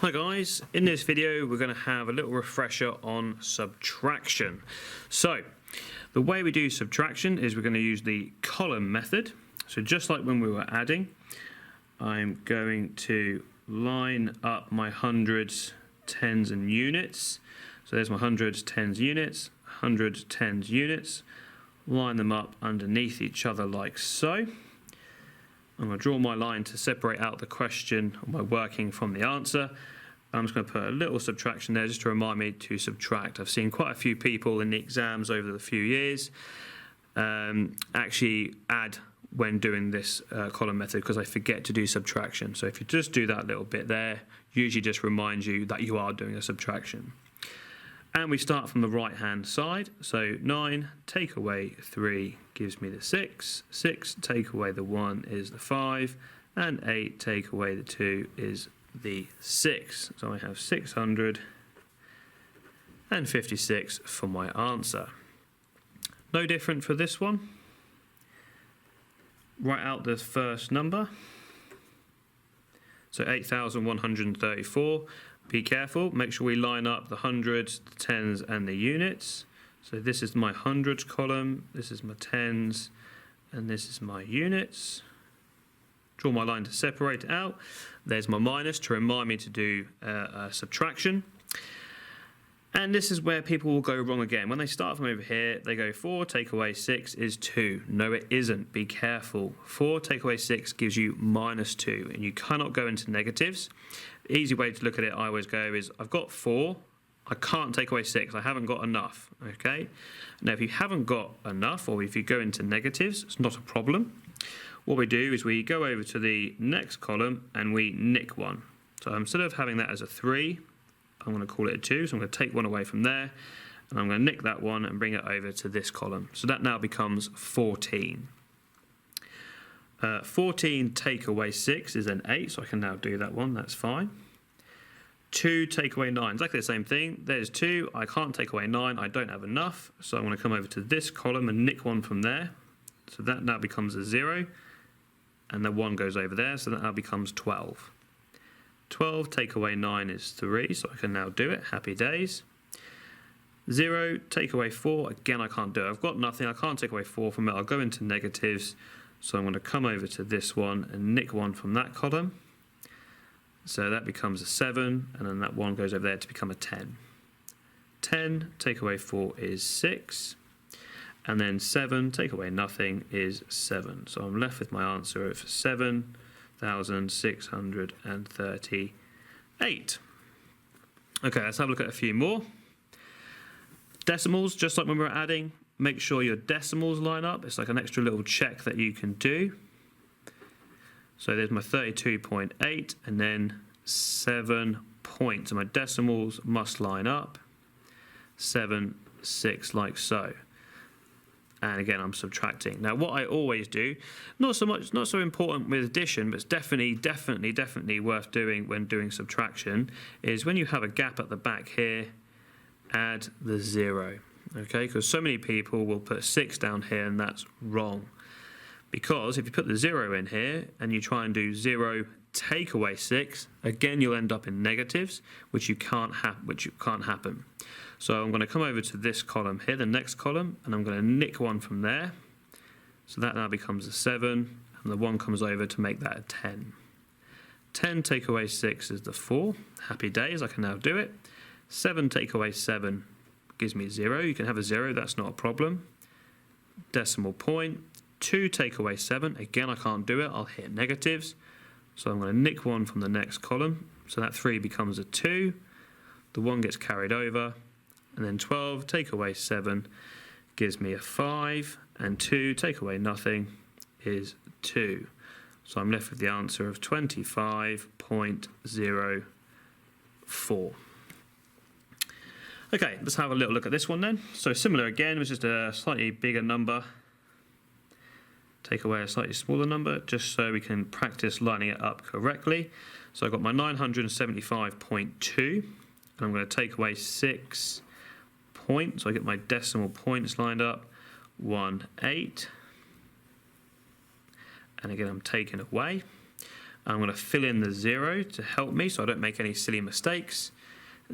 Hi guys, in this video we're going to have a little refresher on subtraction. So the way we do subtraction is we're going to use the column method. So just like when we were adding, I'm going to line up my hundreds, tens and units. So there's my hundreds, tens, units, hundreds, tens, units. Line them up underneath each other like so. I'm going to draw my line to separate out the question or my working from the answer. I'm just going to put a little subtraction there just to remind me to subtract. I've seen quite a few people in the exams over the few years actually add when doing this column method because I forget to do subtraction. So if you just do that little bit there, usually just reminds you that you are doing a subtraction. And we start from the right hand side. So 9 take away 3 gives me the 6. 6 take away the 1 is the 5. And 8 take away the 2 is the 6. So I have 656 for my answer. No different for this one. Write out the first number. So 8,134. Be careful, make sure we line up the hundreds, the tens and the units. So this is my hundreds column, this is my tens, and this is my units. Draw my line to separate it out. There's my minus to remind me to do a subtraction. And this is where people will go wrong again. When they start from over here, they go 4 take away 6 is 2. No, it isn't. Be careful. 4 take away 6 gives you minus 2, and you cannot go into negatives. The easy way to look at it, I always go, is I've got 4. I can't take away 6. I haven't got enough. Okay. Now, if you haven't got enough, or if you go into negatives, it's not a problem. What we do is we go over to the next column and we nick one. So instead of having that as a 3, I'm going to call it a 2, so I'm going to take one away from there, and I'm going to nick that one and bring it over to this column. So that now becomes 14. 14 take away 6 is an 8, so I can now do that one, that's fine. 2 take away 9, exactly the same thing. There's 2, I can't take away 9, I don't have enough, so I'm going to come over to this column and nick one from there. So that now becomes a 0, and the 1 goes over there, so that now becomes 12. 12 take away 9 is 3, so I can now do it. Happy days. 0 take away 4, again I can't do it. I've got nothing, I can't take away 4 from it. I'll go into negatives, so I'm going to come over to this one and nick 1 from that column. So that becomes a 7, and then that 1 goes over there to become a 10. 10 take away 4 is 6, and then 7 take away nothing is 7. So I'm left with my answer of 7,638. Okay, let's have a look at a few more. Decimals, just like when we were adding, make sure your decimals line up. It's like an extra little check that you can do. So there's my 32.8 and then 7 points. So my decimals must line up. 7, 6 like so. And again, I'm subtracting. Now, what I always do, not so important with addition, but it's definitely worth doing when doing subtraction, is when you have a gap at the back here, add the 0. Okay, because so many people will put 6 down here, and that's wrong. Because if you put the 0 in here and you try and do 0 take away 6, again you'll end up in negatives, which can't happen. So I'm going to come over to this column here, the next column, and I'm going to nick 1 from there. So that now becomes a 7, and the 1 comes over to make that a 10. 10 take away 6 is the 4. Happy days, I can now do it. 7 take away 7 gives me 0. You can have a 0, that's not a problem. Decimal point. 2 take away 7, again I can't do it, I'll hit negatives. So I'm going to nick 1 from the next column. So that 3 becomes a 2. The 1 gets carried over. And then 12 take away 7 gives me a 5. And 2 take away nothing is 2. So I'm left with the answer of 25.04. Okay, let's have a little look at this one then. So similar again, it's just a slightly bigger number. Take away a slightly smaller number, just so we can practice lining it up correctly. So I've got my 975.2, and I'm going to take away 6 points. So I get my decimal points lined up, 1, 8. And again, I'm taking away. I'm going to fill in the 0 to help me so I don't make any silly mistakes.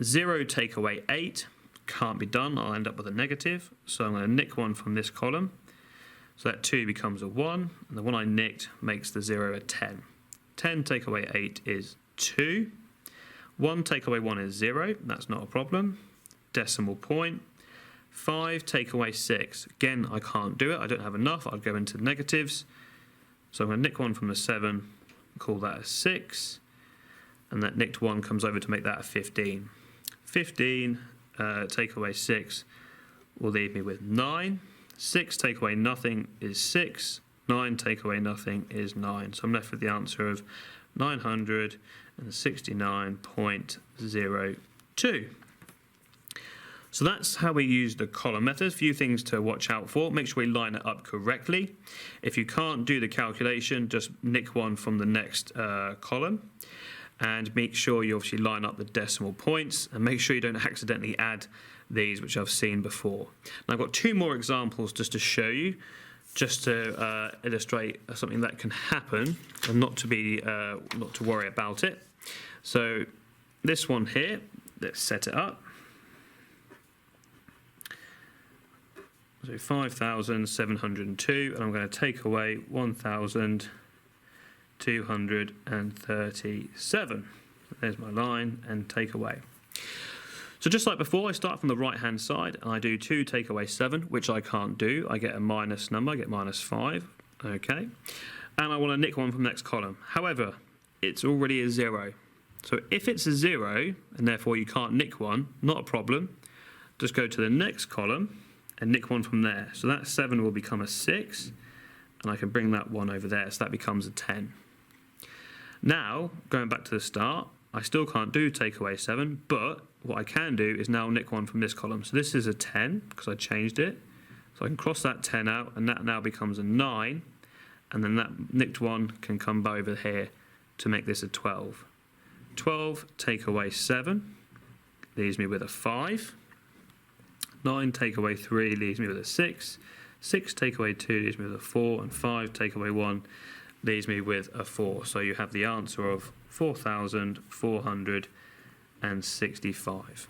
0 take away 8, can't be done, I'll end up with a negative. So I'm going to nick 1 from this column. So that 2 becomes a 1, and the one I nicked makes the 0 a 10. 10 take away 8 is 2. 1 take away 1 is 0, that's not a problem. Decimal point. 5 take away 6, again I can't do it, I don't have enough, I'd go into negatives. So I'm going to nick 1 from the 7, call that a 6, and that nicked 1 comes over to make that a 15. 15 take away 6 will leave me with 9. 6 take away nothing is 6. 9 take away nothing is 9. So I'm left with the answer of 969.02. So that's how we use the column method. A few things to watch out for. Make sure we line it up correctly. If you can't do the calculation, just nick 1 from the next column. And make sure you obviously line up the decimal points. And make sure you don't accidentally add these, which I've seen before. Now I've got 2 more examples just to show you, just to illustrate something that can happen and not to worry about it. So this one here, let's set it up. So 5,702, and I'm going to take away 1,237. There's my line and take away. So just like before, I start from the right hand side and I do 2 take away 7, which I can't do. I get a minus number, I get -5, okay. And I want to nick 1 from the next column. However, it's already a 0. So if it's a 0, and therefore you can't nick 1, not a problem. Just go to the next column and nick 1 from there. So that 7 will become a 6, and I can bring that 1 over there, so that becomes a 10. Now, going back to the start, I still can't do take away 7, but what I can do is now nick 1 from this column. So this is a 10, because I changed it. So I can cross that 10 out, and that now becomes a 9, and then that nicked 1 can come over here to make this a 12. 12 take away 7 leaves me with a 5. 9 take away 3 leaves me with a 6. 6 take away 2 leaves me with a 4. And 5 take away 1 leaves me with a 4. So you have the answer of 4,465.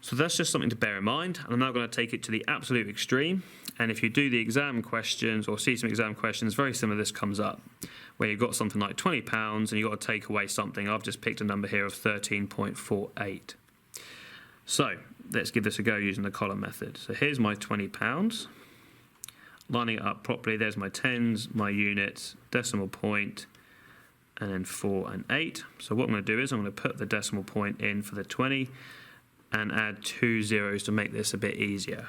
So that's just something to bear in mind. And I'm now going to take it to the absolute extreme. And if you do the exam questions or see some exam questions, very similar to this comes up, where you've got something like £20 and you've got to take away something. I've just picked a number here of 13.48. So let's give this a go using the column method. So here's my £20, lining it up properly. There's my tens, my units, decimal point, and then 4 and 8. So what I'm going to do is I'm going to put the decimal point in for the 20 and add 2 zeros to make this a bit easier.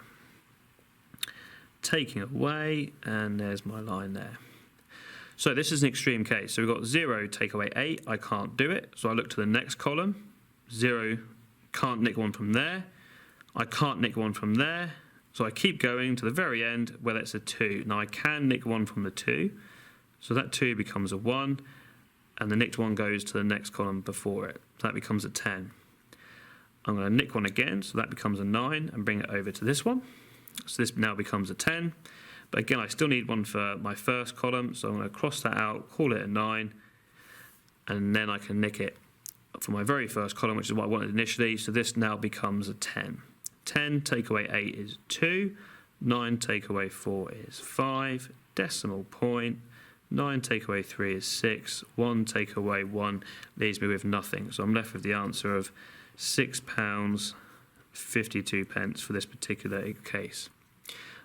Taking away, and there's my line there. So this is an extreme case. So we've got 0 take away 8, I can't do it. So I look to the next column, 0, can't nick 1 from there. I can't nick 1 from there. So I keep going to the very end where that's a 2. Now I can nick 1 from the 2. So that 2 becomes a 1. And the nicked 1 goes to the next column before it. So that becomes a 10. I'm going to nick 1 again. So that becomes a 9 and bring it over to this one. So this now becomes a 10. But again, I still need 1 for my first column. So I'm going to cross that out, call it a 9. And then I can nick it for my very first column, which is what I wanted initially. So this now becomes a 10. 10 take away 8 is 2. 9 take away 4 is 5. Decimal point. 9 take away 3 is 6. 1 take away 1 leaves me with nothing. So I'm left with the answer of £6.52 for this particular case.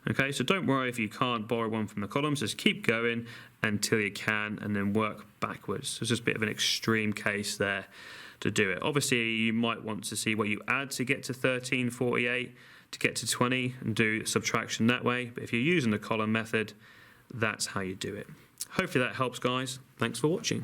Okay, so don't worry if you can't borrow 1 from the columns. Just keep going until you can and then work backwards. So it's just a bit of an extreme case there to do it. Obviously, you might want to see what you add to get to 1348, to get to 20 and do subtraction that way. But if you're using the column method, that's how you do it. Hopefully that helps, guys. Thanks for watching.